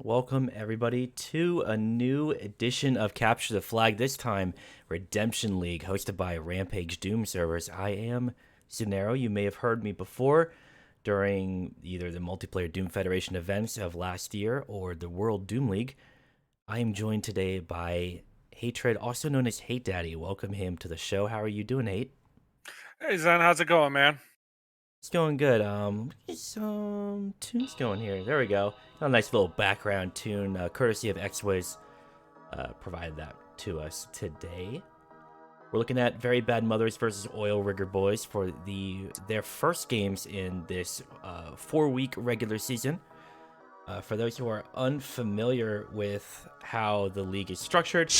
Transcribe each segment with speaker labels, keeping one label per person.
Speaker 1: Welcome, everybody, to a new edition of Capture the Flag, this time Redemption League, hosted by Rampage Doom servers. I am Xenaero. You may have heard me before during either the Multiplayer Doom Federation events of last year or the World Doom League. I am joined today by Hatred, also known as HateDaddy. Welcome him to the show. How are you doing, Hate?
Speaker 2: Hey Zen, how's it going, man?
Speaker 1: It's going good. Get some tunes going here. There we go. Got a nice little background tune, courtesy of X-Wiz. Provided that to us today. We're looking at Very Bad Mothers versus Oil Rigger Boys for their first games in this 4-week regular season. For those who are unfamiliar with how the league is structured,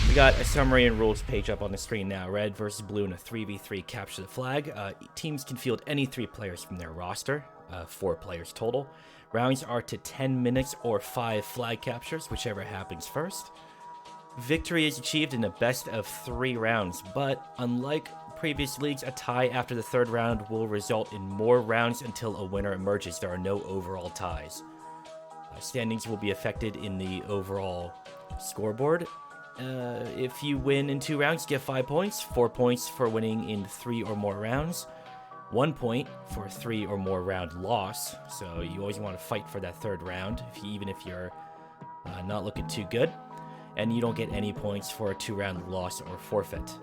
Speaker 1: we got a summary and rules page up on the screen now. Red versus blue in a 3v3 capture the flag. Teams can field any 3 players from their roster, 4 players total. Rounds are to 10 minutes or 5 flag captures, whichever happens first. Victory is achieved in a best of 3 rounds, but unlike previous leagues, a tie after the 3rd round will result in more rounds until a winner emerges. There are no overall ties. Standings will be affected in the overall scoreboard. If you win in 2 rounds, you get 5 points. 4 points for winning in 3 or more rounds. 1 point for 3 or more round loss. So you always want to fight for that 3rd round, even if you're not looking too good. And you don't get any points for a 2-round loss or forfeit.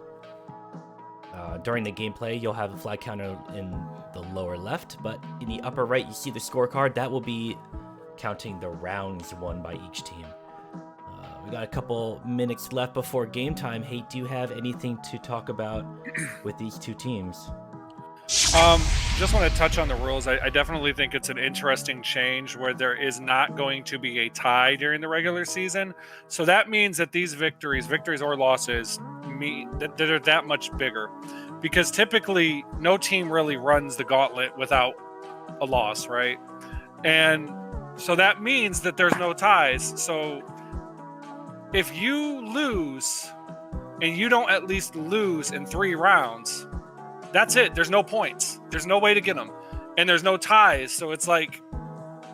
Speaker 1: During the gameplay, you'll have a flag counter in the lower left, but in the upper right, you see the scorecard. That will be counting the rounds won by each team. We got a couple minutes left before game time. Hate, do you have anything to talk about with these 2 teams?
Speaker 2: Just want to touch on the rules. I definitely think it's an interesting change where there is not going to be a tie during the regular season. So that means that these victories or losses, mean that they're that much bigger. Because typically, no team really runs the gauntlet without a loss, right? And so that means that there's no ties. So if you lose and you don't at least lose in 3 rounds, that's it. There's no points. There's no way to get them. And there's no ties. So it's like,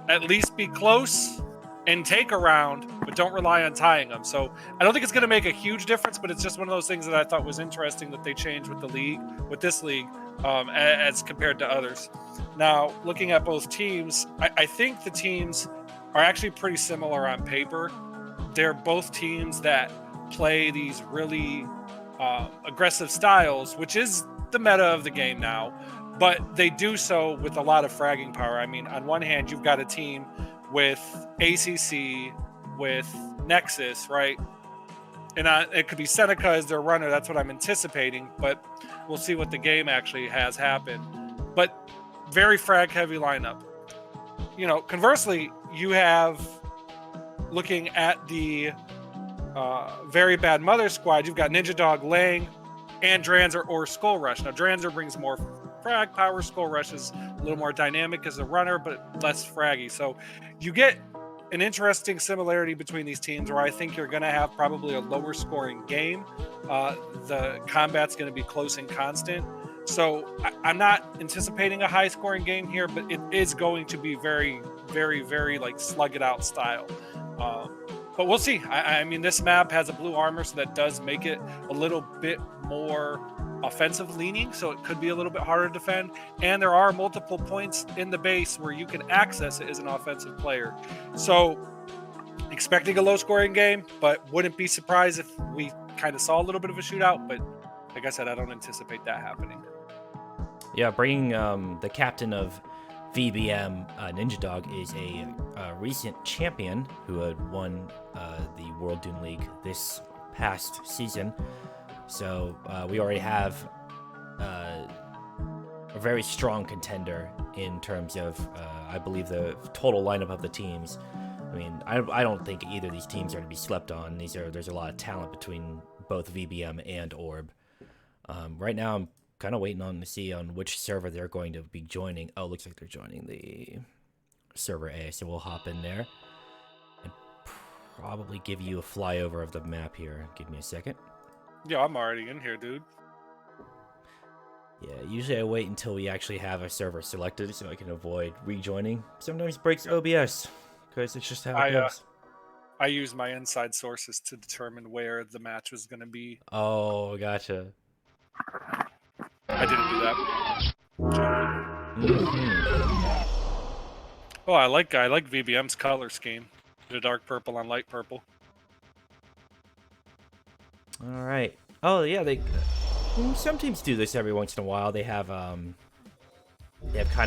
Speaker 2: at least be close and take a round, but don't rely on tying them. So I don't think it's going to make a huge difference, but it's just one of those things that I thought was interesting that they changed with this league, as compared to others. Now, looking at both teams, I think the teams are actually pretty similar on paper. They're both teams that play these really aggressive styles, which is the meta of the game now, but they do so with a lot of fragging power. I mean, on one hand, you've got a team with ACC, with Nexus, right? And it could be Seneca as their runner. That's what I'm anticipating, but we'll see what the game actually has happened. But very frag heavy lineup. You know, conversely, you have, looking at the Very Bad Mother squad, you've got Ninja Dog, Lang, and Dranzer or Skull Rush. Now, Dranzer brings more frag power. Skull Rush is a little more dynamic as a runner, but less fraggy. So you get an interesting similarity between these teams where I think you're going to have probably a lower scoring game. The combat's going to be close and constant. So I'm not anticipating a high scoring game here, but it is going to be very, very, very like slug it out style. But we'll see. I mean, this map has a blue armor, so that does make it a little bit more offensive leaning, so it could be a little bit harder to defend. And there are multiple points in the base where you can access it as an offensive player. So expecting a low scoring game, but wouldn't be surprised if we kind of saw a little bit of a shootout. But like I said, I don't anticipate that happening.
Speaker 1: Yeah, bringing the captain of VBM, Ninja Dog, is a recent champion who had won the World Doom League this past season. So we already have a very strong contender in terms of, I believe, the total lineup of the teams. I mean, I don't think either of these teams are to be slept on. There's a lot of talent between both VBM and ORB. Right now, I'm kind of waiting on to see on which server they're going to be joining. Oh, looks like they're joining the server A, so we'll hop in there and probably give you a flyover of the map here. Give me a second.
Speaker 2: Yeah, I'm already in here, dude.
Speaker 1: Yeah, usually I wait until we actually have a server selected so I can avoid rejoining. Sometimes breaks OBS. because it's just how it
Speaker 2: I
Speaker 1: goes.
Speaker 2: I used my inside sources to determine where the match was going to be.
Speaker 1: Oh, gotcha.
Speaker 2: I didn't do that.
Speaker 1: Mhm.
Speaker 2: Oh, I like VBM's color scheme. The dark purple on light purple.
Speaker 1: All right. Oh yeah, some teams do this every once in a while. They have kind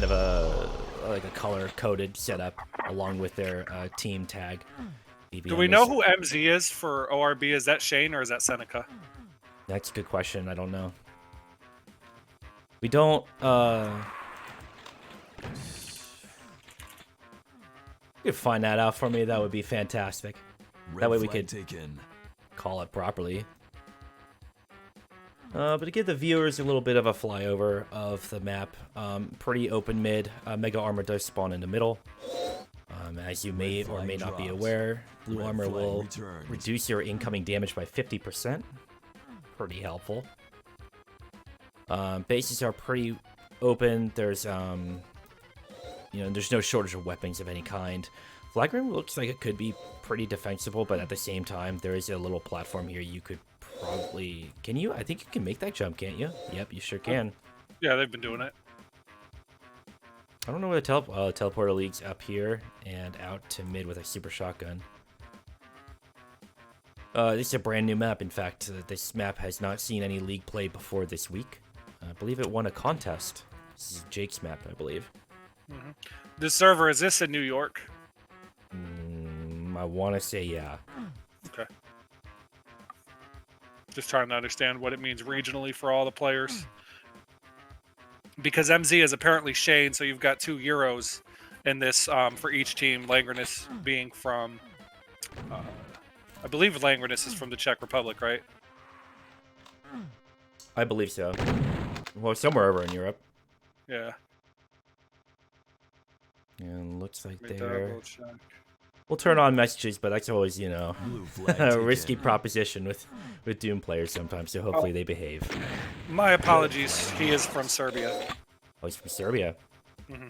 Speaker 1: of a color coded setup along with their team tag.
Speaker 2: Do we know who MZ is for ORB? Is that Shane or is that Seneca?
Speaker 1: That's a good question. I don't know. We don't. You could find that out for me. That would be fantastic. That way we could call it properly. But to give the viewers a little bit of a flyover of the map, pretty open mid. Mega Armor does spawn in the middle. As you may or may not be aware, Blue Armor will reduce your incoming damage by 50%. Pretty helpful. Bases are pretty open. There's there's no shortage of weapons of any kind. Flag room looks like it could be pretty defensible, but at the same time, there is a little platform here you could probably... Can you? I think you can make that jump, can't you? Yep, you sure can.
Speaker 2: Yeah, they've been doing it.
Speaker 1: I don't know where the teleporter leads up here and out to mid with a super shotgun. This is a brand new map. In fact, this map has not seen any league play before this week. I believe it won a contest. This is Jake's map, I believe.
Speaker 2: Mm-hmm. This server, is this in New York?
Speaker 1: I want to say yeah.
Speaker 2: Okay. Just trying to understand what it means regionally for all the players. Because MZ is apparently Shane, so you've got 2 Euros in this for each team. Langrenus being from... I believe Langrenus is from the Czech Republic, right?
Speaker 1: I believe so. Well, somewhere over in Europe.
Speaker 2: Yeah.
Speaker 1: And looks like
Speaker 2: Let me
Speaker 1: they're...
Speaker 2: double check.
Speaker 1: We'll turn on messages, but that's always, a risky proposition with Doom players sometimes, so hopefully they behave.
Speaker 2: My apologies. He is from Serbia.
Speaker 1: Oh, he's from Serbia.
Speaker 2: Mm-hmm.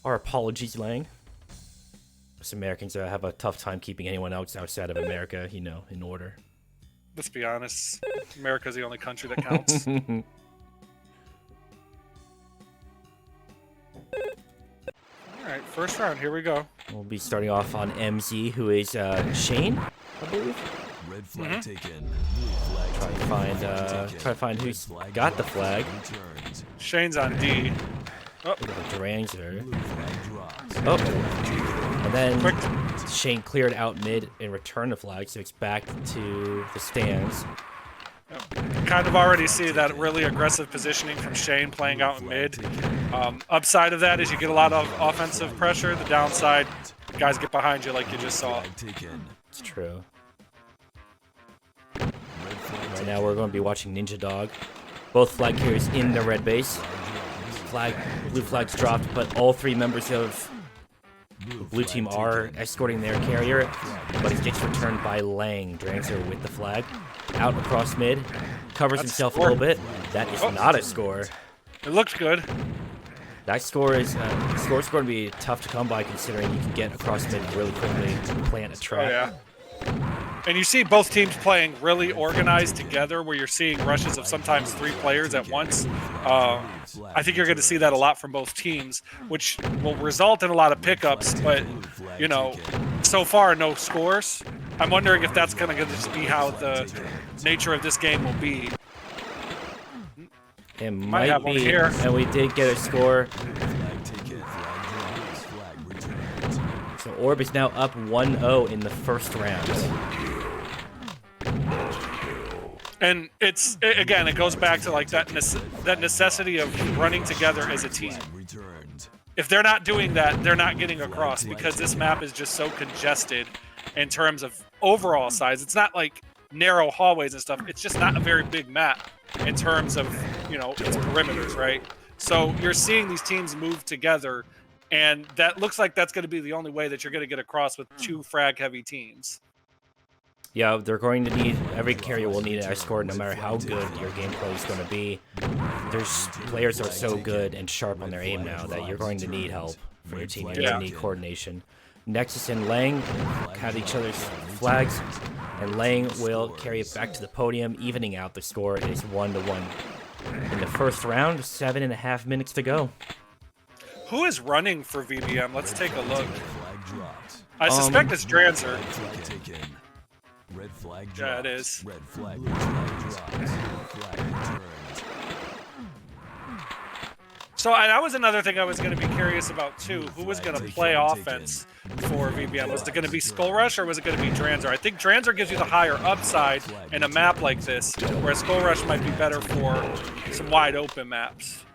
Speaker 1: Our apologies, Lang. Us Americans have a tough time keeping anyone else outside of America, in order.
Speaker 2: Let's be honest. America's the only country that counts. Alright, first round, here we go.
Speaker 1: We'll be starting off on MZ, who is Shane, I believe.
Speaker 3: Red flag taken.
Speaker 1: Try to find who's got the flag.
Speaker 2: Shane's on D. Oh.
Speaker 1: Look at the Duranzer. Oh, and then Shane cleared out mid and returned the flag, so it's back to the stands.
Speaker 2: Kind of already see that really aggressive positioning from Shane playing out in mid. Upside of that is you get a lot of offensive pressure. The downside, guys get behind you like you just saw.
Speaker 1: It's true. Right now we're going to be watching Ninja Dog. Both flag carriers in the red base. Blue flag's dropped, but all 3 members of the blue team are escorting their carrier, but it gets returned by Lang. Drancer with the flag. Out across mid. Covers himself a little bit. That is not a score.
Speaker 2: It looks good.
Speaker 1: That score is score's going to be tough to come by considering you can get across mid really quickly and plant a trap.
Speaker 2: Oh, yeah. And you see both teams playing really organized together where you're seeing rushes of sometimes 3 players at once. I think you're going to see that a lot from both teams, which will result in a lot of pickups, but, so far no scores. I'm wondering if that's going to just be how the nature of this game will be.
Speaker 1: It might be,
Speaker 2: here.
Speaker 1: And we did get a score. So Orb is now up 1-0 in the first round.
Speaker 2: And again, it goes back to like that necessity of running together as a team. If they're not doing that, they're not getting across because this map is just so congested in terms of overall size. It's not like narrow hallways and stuff. It's just not a very big map in terms of, its perimeters, right? So you're seeing these teams move together, and that looks like that's going to be the only way that you're going to get across with 2 frag-heavy teams.
Speaker 1: Yeah, they're going to need, every carrier will need an escort no matter how good your gameplay is going to be. There's players are so good and sharp on their aim now that you're going to need help for your team.
Speaker 3: flag
Speaker 1: You're gonna
Speaker 2: taken.
Speaker 1: need coordination. Nexus and Lang have each other's flags, and Lang will carry it back to the podium, evening out the score. It is 1-1 in the first round. 7.5 minutes to go.
Speaker 2: Who is running for VBM? Let's take a look.
Speaker 3: Flag dropped.
Speaker 2: I suspect it's Drancer.
Speaker 3: Red flag taken. Red flag dropped.
Speaker 2: Yeah, it is.
Speaker 3: Red flag dropped. Flag returned.
Speaker 2: So that was another thing I was going to be curious about too. Who was going to play offense for VBM? Was it going to be Skull Rush or was it going to be Dranzer? I think Dranzer gives you the higher upside in a map like this, whereas Skull Rush might be better for some wide open maps.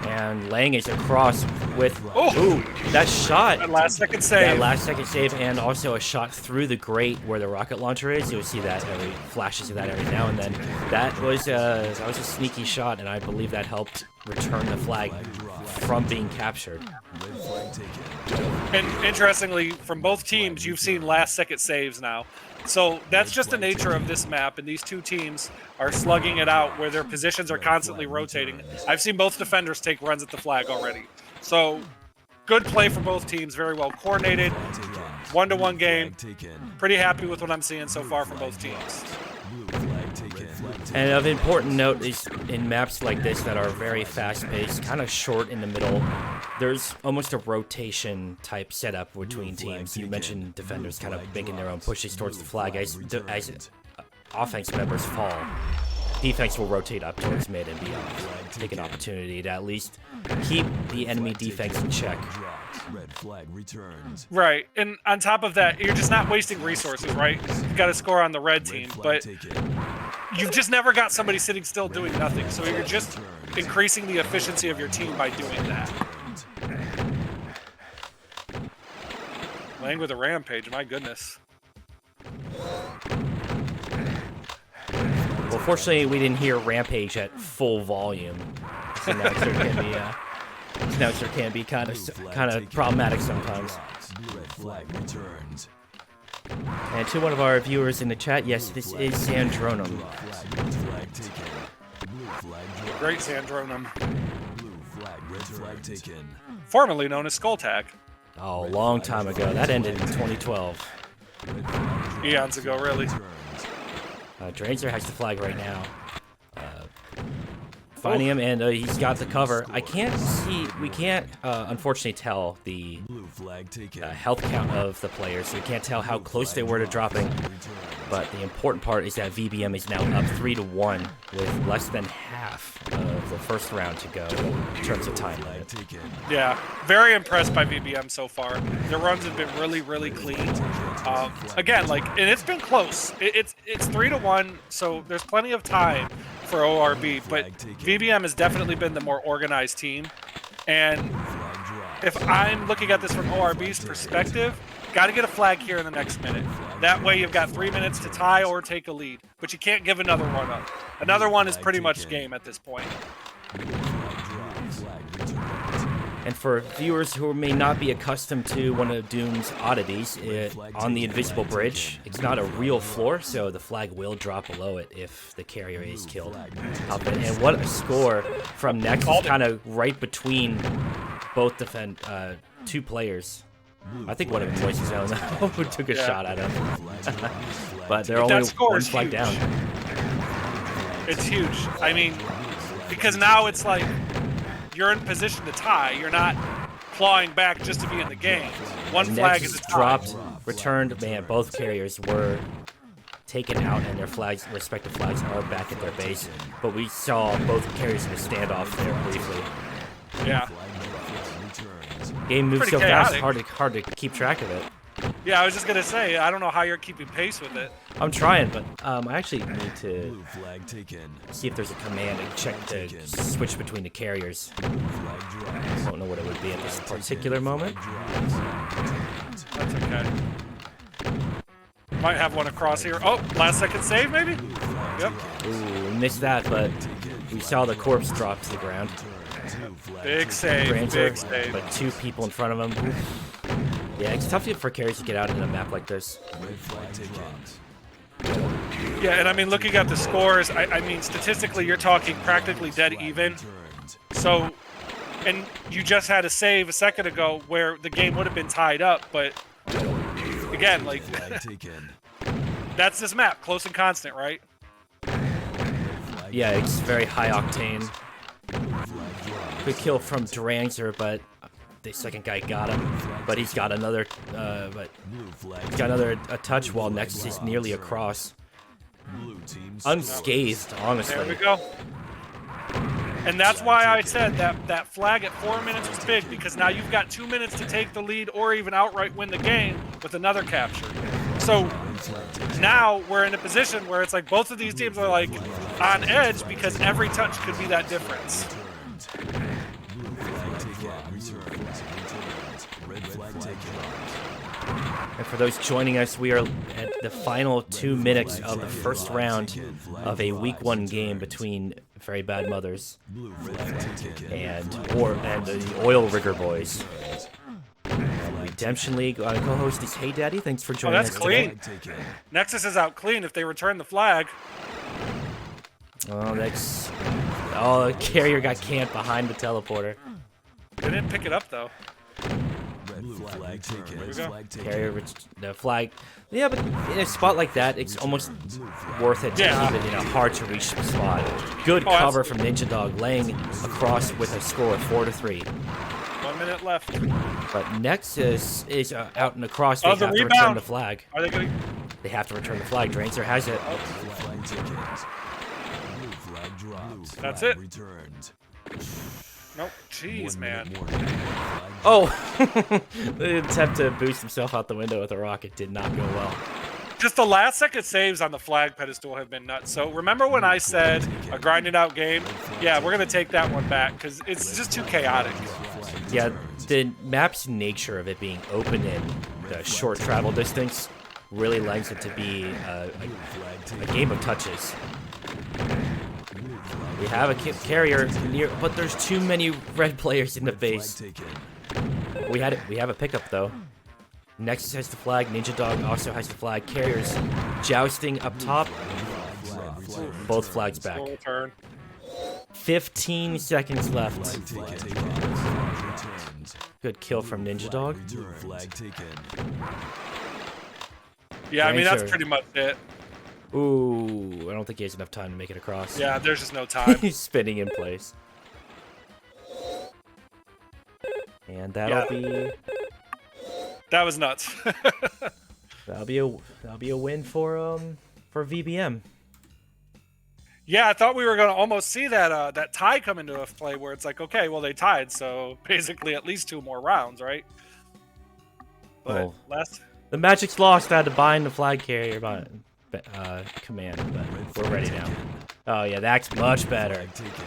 Speaker 1: And Lang is across with
Speaker 2: Oh!
Speaker 1: ooh, that shot.
Speaker 2: That last second
Speaker 1: That
Speaker 2: save.
Speaker 1: last second save, and also a shot through the grate where the rocket launcher is. You'll see that flashes of that every now and then. That was a sneaky shot, and I believe that helped return the flag from being captured.
Speaker 3: Red flag taken.
Speaker 2: And interestingly, from both teams, you've seen last second saves now. So that's just the nature of this map, and these two teams are slugging it out where their positions are constantly rotating. I've seen both defenders take runs at the flag already. So good play for both teams, very well coordinated. 1-1 game. Pretty happy with what I'm seeing so far from both teams.
Speaker 3: Blue flag taken.
Speaker 1: And of important note is in maps like this that are very fast-paced, kind of short in the middle, there's almost a rotation type setup between teams. You mentioned defenders kind of making their own pushes towards the flag as offense members fall. Defense will rotate up towards mid and beyond. Take an opportunity to at least keep the enemy defense in check.
Speaker 3: Red flag returned.
Speaker 2: Right, and on top of that, you're just not wasting resources, right? You got to score on the red team, but you've just never got somebody sitting still doing nothing. So you're just increasing the efficiency of your team by doing that. Lang with a rampage, my goodness.
Speaker 1: Well, fortunately, we didn't hear Rampage at full volume. Xenaero can be kind of problematic sometimes.
Speaker 3: Red flag returned.
Speaker 1: And to one of our viewers in the chat, yes, this is Sandronum.
Speaker 3: Flag taken. Blue flag dropped.
Speaker 2: Great Sandronum,
Speaker 3: Blue flag. Red flag taken.
Speaker 2: formerly known as Skulltag.
Speaker 1: Oh, a long time ago. That ended in 2012.
Speaker 2: Eons ago, really.
Speaker 1: Dranzer has the flag right now. Finding him, and he's got the cover. I can't see, we can't unfortunately tell the
Speaker 3: Blue flag taken.
Speaker 1: health count of the players, so we can't tell how close they were to dropping. But the important part is that VBM is now up 3-1 with less than half of the first round to go in terms of time limit.
Speaker 2: Yeah, very impressed by VBM so far. Their runs have been really, really clean. Again, like, and it's been close. It's 3-1, so there's plenty of time for ORB, but VBM has definitely been the more organized team. And if I'm looking at this from ORB's perspective, got to get a flag here in the next minute. That way you've got 3 minutes to tie or take a lead, but you can't give another one up. Another one is pretty much game at this point.
Speaker 1: And for viewers who may not be accustomed to one of Doom's oddities, on the invisible bridge, it's not a real floor, so the flag will drop below it if the carrier is killed. And what a score from Nexus, kind of right between both two players. I think one of them was his own who took a shot at him. But they're only one flag down.
Speaker 2: It's huge. I mean, because now it's like you're in position to tie. You're not clawing back just to be in the game. One flag is a tie.
Speaker 1: Dropped, returned. Man, both carriers were taken out, and their respective flags are back at their base. But we saw both carriers in a standoff there briefly.
Speaker 2: Yeah.
Speaker 1: Game moves
Speaker 2: Pretty
Speaker 1: so
Speaker 2: chaotic.
Speaker 1: fast, hard to keep track of it.
Speaker 2: Yeah, I was just gonna say, I don't know how you're keeping pace with it.
Speaker 1: I'm trying, but I actually need to
Speaker 3: Blue flag taken.
Speaker 1: see if there's a command and check to switch between the carriers.
Speaker 3: Flag dropped.
Speaker 1: Don't know what it would be at this particular moment.
Speaker 2: That's okay. Might have one across here. Oh, last second save maybe? Yep.
Speaker 1: Ooh, missed that, but we saw the corpse drop to the ground.
Speaker 2: Big save,
Speaker 1: Dranzer,
Speaker 2: big save.
Speaker 1: but two people in front of him. Yeah, it's tough for carriers to get out in a map like this.
Speaker 3: Red flag taken.
Speaker 2: Yeah, and I mean, looking at the scores, I mean, statistically, you're talking practically dead even. So And you just had a save a second ago where the game would have been tied up, but again, like,
Speaker 3: Flag taken.
Speaker 2: that's this map, close and constant, right?
Speaker 1: Yeah, it's very high octane.
Speaker 3: Flag dropped.
Speaker 1: Good kill from Drangzer, but the second guy got him. But he's got another,
Speaker 3: Blue flag
Speaker 1: he's got another a touch while Nexus is nearly across.
Speaker 3: Blue team
Speaker 1: Unscathed, honestly.
Speaker 2: There we go. And that's why I said that flag at 4 minutes was big, because now you've got 2 minutes to take the lead or even outright win the game with another capture. So now we're in a position where it's like both of these teams are like on edge because every touch could be that difference.
Speaker 3: Blue flag taken. Returned. Red flag taken.
Speaker 1: And for those joining us, we are at the final 2 minutes of the first round of a Week 1 game between Very Bad Mothers
Speaker 3: Blue flag taken.
Speaker 1: and the Oil Rigger Boys. Redemption League co-host is HateDaddy. Thanks for joining
Speaker 2: that's
Speaker 1: us
Speaker 2: clean.
Speaker 1: today.
Speaker 3: Flag taken.
Speaker 2: Nexus is out clean if they return the flag.
Speaker 1: Oh, that's... Oh, the carrier got camped behind the teleporter.
Speaker 2: They didn't pick it up though.
Speaker 3: Blue flag taken. Red
Speaker 2: go.
Speaker 3: flag
Speaker 1: Carrier,
Speaker 3: taken.
Speaker 1: the flag... Yeah, but in a spot like that, it's almost worth it to
Speaker 2: Yeah.
Speaker 1: keep it in a hard-to-reach spot. Good
Speaker 2: Oh,
Speaker 1: cover from Ninja Dog, laying across with a score of 4-3.
Speaker 2: 1 minute left.
Speaker 1: But Nexus is out and across. They
Speaker 2: Oh,
Speaker 1: have
Speaker 2: the
Speaker 1: to return
Speaker 2: rebound.
Speaker 1: the flag.
Speaker 2: Are they going?
Speaker 1: They have to return the flag. Drangzer has it.
Speaker 3: Blue flag taken. Blue flag dropped.
Speaker 2: That's
Speaker 3: Flag
Speaker 2: it.
Speaker 3: Returned.
Speaker 2: Nope. Jeez,
Speaker 3: 1
Speaker 2: man.
Speaker 3: minute warning. Flag
Speaker 1: Oh! The attempt to boost himself out the window with a rocket did not go well.
Speaker 2: Just the last second saves on the flag pedestal have been nuts. So remember when I said a grinded out game? Yeah, we're gonna take that one back because it's just too chaotic.
Speaker 1: Yeah, the map's nature of it being open in the short travel distance really lends it to be a game of touches. We have a carrier near, but there's too many red players in the base.
Speaker 3: taken.
Speaker 1: We have a pickup though. Nexus has the flag. Ninja Dog also has the flag. Carriers jousting up top. Both flags back.
Speaker 2: Full turn.
Speaker 1: 15 seconds left.
Speaker 3: Flag taken. Returned.
Speaker 1: Good kill from Ninja Dog.
Speaker 3: Blue flag taken.
Speaker 2: Yeah, I mean that's
Speaker 1: Drangzer.
Speaker 2: pretty much it.
Speaker 1: Ooh, I don't think he has enough time to make it across.
Speaker 2: Yeah, there's just no time.
Speaker 1: He's spinning in place. And that'll be
Speaker 2: That was nuts.
Speaker 1: that'll be a win for VBM.
Speaker 2: Yeah, I thought we were gonna almost see that that tie come into a play where it's like, okay, well they tied, so basically at least 2 more rounds, right? But
Speaker 1: Oh.
Speaker 2: last.
Speaker 1: The Magic's lost. I had to bind the flag carrier by command, but we're ready now. Oh yeah, that's much better.
Speaker 3: Flag taken.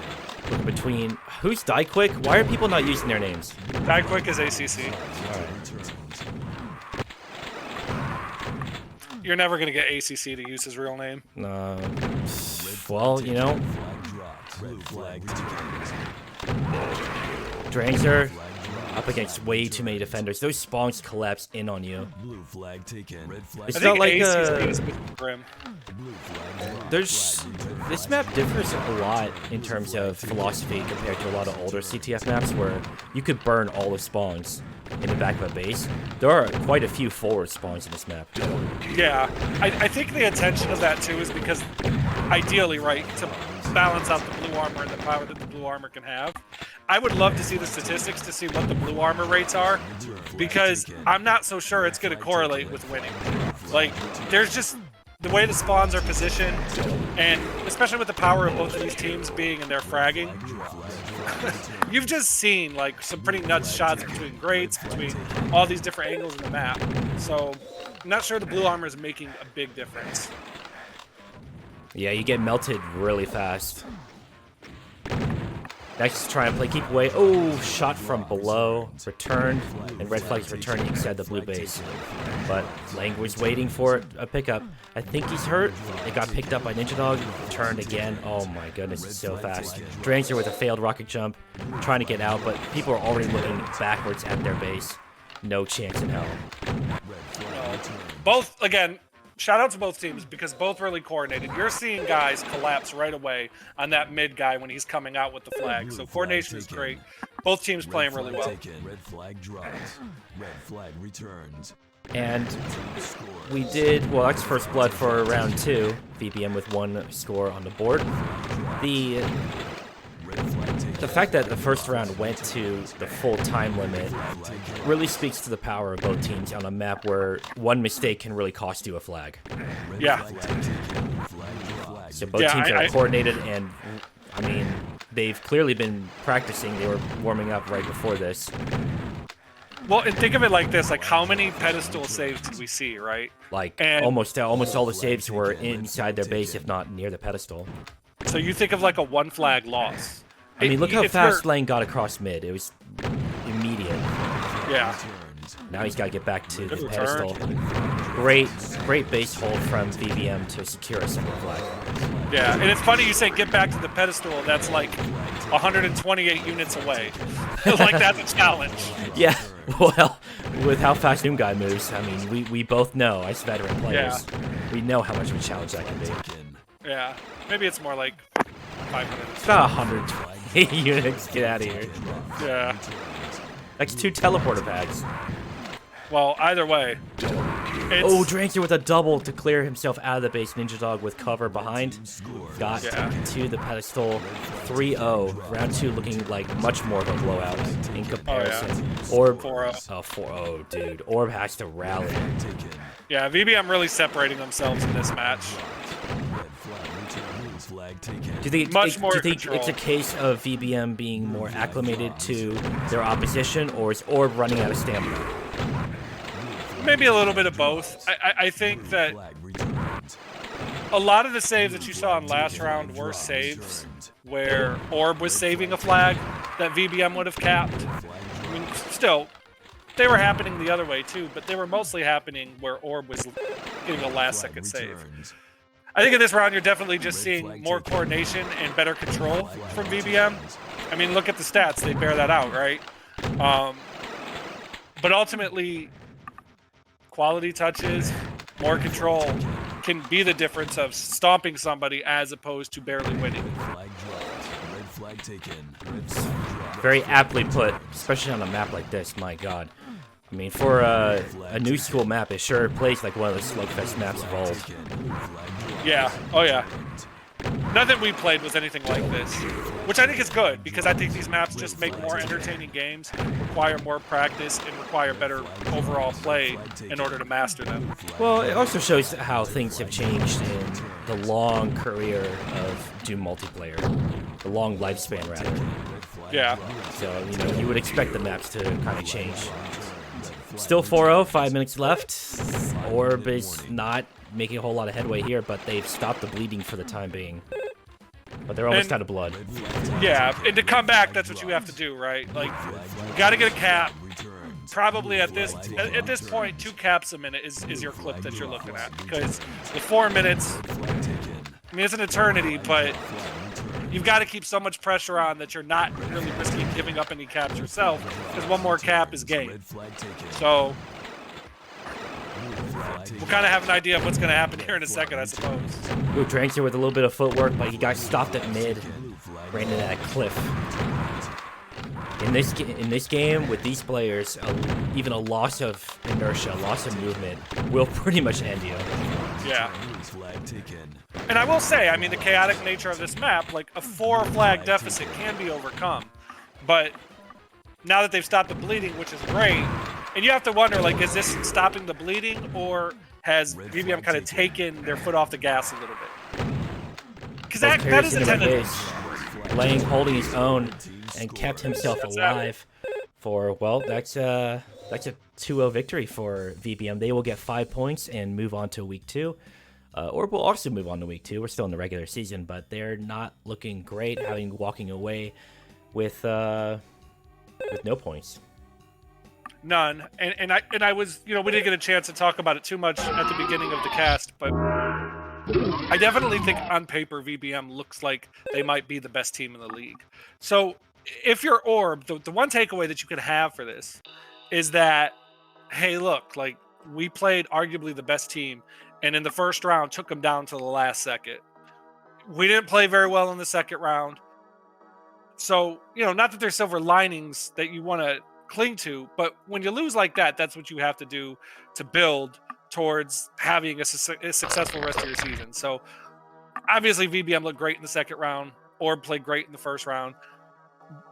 Speaker 1: Look between who's Die Quick? Why are people not using their names?
Speaker 2: Die quick is ACC.
Speaker 3: Returned.
Speaker 2: You're never gonna get ACC to use his real name.
Speaker 1: Well, you know,
Speaker 3: Flag dropped. Red flag taken.
Speaker 1: Drangzer up against way too many defenders. Those spawns collapse in on you.
Speaker 3: Blue flag taken. Red flag
Speaker 1: It's
Speaker 2: I
Speaker 1: not
Speaker 2: think
Speaker 1: like
Speaker 2: ACC is grim.
Speaker 3: Blue flag dropped.
Speaker 1: There's
Speaker 3: Flag returned.
Speaker 1: this map differs a lot in terms of philosophy compared to a lot of older CTF maps where you could burn all the spawns in the back of a base. There are quite a few forward spawns in this map.
Speaker 2: Yeah, I think the intention of that too is because ideally, right, to balance out the blue armor and the power that the blue armor can have. I would love to see the statistics to see what the blue armor rates are, because I'm not so sure it's going to correlate with winning. Like, there's just the way the spawns are positioned, and especially with the power of both of these teams being in their fragging, you've just seen like some pretty nuts shots between grates, between all these different angles in the map. So I'm not sure the blue armor is making a big difference.
Speaker 1: Yeah, you get melted really fast. Next, try and play keep away. Oh, shot from below, returned, and red flag's returning inside the blue base. But Lang was waiting for a pickup. I think he's hurt. It got picked up by Ninja Dog. Turned again. Oh my goodness, it's so fast. Drangzer with a failed rocket jump, trying to get out, but people are already looking backwards at their base. No chance in hell.
Speaker 2: Both, again, shout out to both teams because both really coordinated. You're seeing guys collapse right away on that mid guy when he's coming out with the flag. So coordination is great. Both teams
Speaker 3: Red
Speaker 2: playing really
Speaker 3: flag
Speaker 2: well.
Speaker 3: taken. Red flag dropped. Red flag returns.
Speaker 1: And
Speaker 3: Scores.
Speaker 1: we did, well, that's first blood for round 2. VBM with 1 score on the board. The
Speaker 3: Red flag taken.
Speaker 1: the fact that the first round went to the full time limit really speaks to the power of both teams on a map where one mistake can really cost you a flag.
Speaker 3: Red
Speaker 2: Yeah.
Speaker 3: flag taken. Flag dropped.
Speaker 1: So both
Speaker 2: Yeah,
Speaker 1: teams are
Speaker 2: I-
Speaker 1: coordinated, and I mean, they've clearly been practicing. They were warming up right before this.
Speaker 2: Well, and think of it like this: like how many pedestal saves did we see, right?
Speaker 1: Like
Speaker 2: And-
Speaker 1: almost all the saves were inside their base, if not near the pedestal.
Speaker 2: So you think of like a 1 flag loss.
Speaker 1: I mean, look how
Speaker 2: If
Speaker 1: fast
Speaker 2: you're-
Speaker 1: Lane got across mid. It was immediate.
Speaker 2: Yeah.
Speaker 3: Returns.
Speaker 1: Now he's got to get back to
Speaker 2: Good
Speaker 1: the
Speaker 2: return.
Speaker 1: pedestal. Great base hold from VBM to secure a second flag.
Speaker 2: Yeah, and it's funny you say get back to the pedestal. That's like 128 units away. Like that's a challenge.
Speaker 1: Yeah, well, with how fast Doom Guy moves, I mean, we both know, as veteran players, we know how much of a challenge that can be.
Speaker 3: Taken.
Speaker 2: Yeah, maybe it's more like 500.
Speaker 1: It's about 120 units. Get out of here.
Speaker 2: Yeah.
Speaker 1: That's 2 teleporter packs.
Speaker 2: Well, either way,
Speaker 1: Oh, Dranker with a double to clear himself out of the base. Ninja Dog with cover behind. Got
Speaker 2: Yeah.
Speaker 1: to the pedestal. 3-0. Round 2 looking like much more of a blowout in comparison. Orb.
Speaker 2: 4-0.
Speaker 1: Oh, 4-0, dude. Orb has to rally.
Speaker 3: Taken.
Speaker 2: Yeah, VBM really separating themselves in this match.
Speaker 3: Red flag returns. Flag taken.
Speaker 1: Do you think,
Speaker 2: Much
Speaker 1: do
Speaker 2: more
Speaker 1: you think
Speaker 2: control.
Speaker 1: it's a case of VBM being more acclimated to their opposition, or is Orb running out of stamina?
Speaker 2: Maybe a little bit of both. I think that
Speaker 3: Flag returns.
Speaker 2: a lot of the saves that you saw in last round were saves where Orb was saving a flag that VBM would have capped. I mean, still, they were happening the other way too, but they were mostly happening where Orb was getting a last
Speaker 3: Flag
Speaker 2: second save.
Speaker 3: returns.
Speaker 2: I think in this round you're definitely just seeing more coordination and better control from VBM. I mean, look at the stats; they bear that out, right? But ultimately, quality touches, more control can be the difference of stomping somebody as opposed to barely winning.
Speaker 3: Flag dropped. Red flag taken. Red flag dropped.
Speaker 1: Very aptly put, especially on a map like this. My God. I mean, for a new school map, it sure plays like one of the slugfest maps of old.
Speaker 3: Taken. Flag dropped.
Speaker 2: Yeah. Oh yeah. Nothing we played was anything like this, which I think is good because I think these maps just make more entertaining games, require more practice, and require better overall play in order to master them.
Speaker 1: Well, it also shows how things have changed in the long career of Doom multiplayer, the long lifespan rather.
Speaker 3: Red flag
Speaker 2: Yeah.
Speaker 3: dropped.
Speaker 1: So you would expect the maps to kind of change. Still 4-0, 5 minutes left. Orb is not making a whole lot of headway here, but they've stopped the bleeding for the time being. But they're almost
Speaker 2: And-
Speaker 1: out of blood.
Speaker 2: Yeah, and to come back, that's what you have to do, right? Like, you got to get a cap.
Speaker 3: Returns.
Speaker 2: Probably at this point, 2 caps a minute is your clip that you're looking at because the 4 minutes.
Speaker 3: Flag taken.
Speaker 2: I mean, it's an eternity, but
Speaker 3: Flag returns.
Speaker 2: you've got to keep so much pressure on that you're not really risking giving up any caps yourself because one more cap is game.
Speaker 3: Red flag taken.
Speaker 2: So
Speaker 3: Flag taken.
Speaker 2: we'll kind of have an idea of what's going to happen here in a second, I suppose.
Speaker 1: Ooh, Drankster with a little bit of footwork, but he got stopped at mid.
Speaker 3: Blue flag
Speaker 1: Ran into that cliff. In this game, with these players, even a loss of inertia, a loss of movement, will pretty much end you.
Speaker 2: Yeah.
Speaker 3: Blue flag taken.
Speaker 2: And I will say, I mean, the chaotic nature of this map, like a 4 flag deficit can be overcome. But now that they've stopped the bleeding, which is great, and you have to wonder, like, is this stopping the bleeding or has VBM kind of taken their foot off the gas a little bit? Because
Speaker 1: Both
Speaker 2: that
Speaker 1: carries
Speaker 2: is a
Speaker 1: into the
Speaker 2: tendency.
Speaker 1: base. Lang holding his own and kept himself alive for, well, that's a 2-0 victory for VBM. They will get 5 points and move on to week 2. Orb will also move on to week 2. We're still in the regular season, but they're not looking great, walking away with no points.
Speaker 2: None. And I was, we didn't get a chance to talk about it too much at the beginning of the cast, but I definitely think on paper VBM looks like they might be the best team in the league. So if you're Orb, the one takeaway that you could have for this is that, hey, look, like we played arguably the best team and in the first round took them down to the last second. We didn't play very well in the second round. So, not that there's silver linings that you want to cling to, but when you lose like that, that's what you have to do to build towards having a successful rest of your season. So, obviously, VBM looked great in the second round. Orb played great in the first round.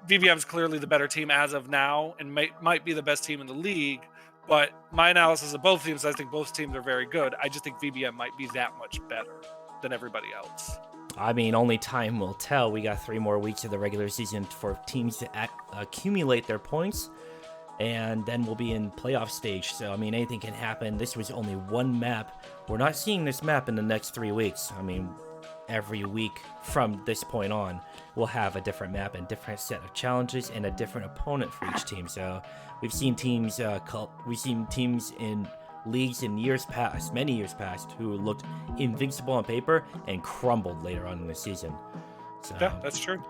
Speaker 2: VBM's clearly the better team as of now and might be the best team in the league. But my analysis of both teams, I think both teams are very good. I just think VBM might be that much better than everybody else.
Speaker 1: I mean, only time will tell. We got 3 more weeks of the regular season for teams to accumulate their points, and then we'll be in playoff stage. So, I mean, anything can happen. This was only one map. We're not seeing this map in the next 3 weeks. I mean, every week from this point on, we'll have a different map and different set of challenges and a different opponent for each team. So, we've seen teams in leagues in years past, many years past, who looked invincible on paper and crumbled later on in the season. So,
Speaker 2: yeah, that's true.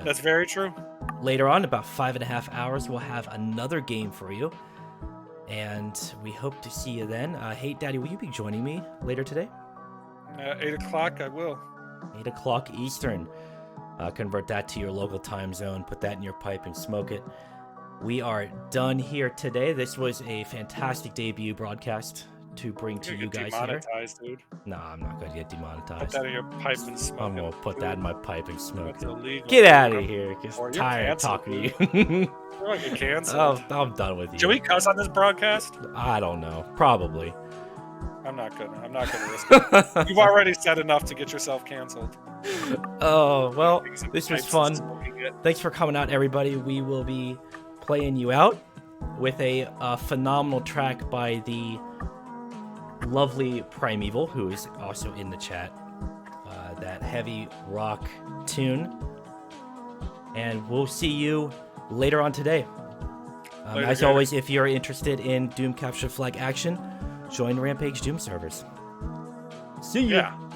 Speaker 2: That's very true.
Speaker 1: Later on, about 5.5 hours, we'll have another game for you, and we hope to see you then. HateDaddy, will you be joining me later today?
Speaker 2: 8 o'clock, I will.
Speaker 1: 8 o'clock Eastern. Convert that to your local time zone, put that in your pipe and smoke it. We are done here today. This was a fantastic debut broadcast to bring to you guys here.
Speaker 2: Dude.
Speaker 1: Nah, I'm not going to get demonetized.
Speaker 2: Put that in your pipe and smoke
Speaker 1: I'm going
Speaker 2: it.
Speaker 1: to put that in my pipe and smoke
Speaker 2: That's
Speaker 1: it.
Speaker 2: illegal.
Speaker 1: Get out of here. Just
Speaker 2: Or you're
Speaker 1: tired of
Speaker 2: canceled,
Speaker 1: talking to you.
Speaker 2: You're going to get canceled.
Speaker 1: I'm done with you.
Speaker 2: Should we cuss on this broadcast?
Speaker 1: I don't know. Probably.
Speaker 2: I'm not gonna risk it. You've already said enough to get yourself canceled.
Speaker 1: Oh, well, this was
Speaker 2: Pipes
Speaker 1: fun.
Speaker 2: and smoking it.
Speaker 1: Thanks for coming out, everybody. We will be playing you out with a phenomenal track by the lovely Primeval, who is also in the chat. That heavy rock tune. And we'll see you later on today.
Speaker 2: Later,
Speaker 1: as
Speaker 2: Gary.
Speaker 1: always, if you're interested in Doom Capture Flag action, join Rampage Doom servers. See ya!
Speaker 2: Yeah.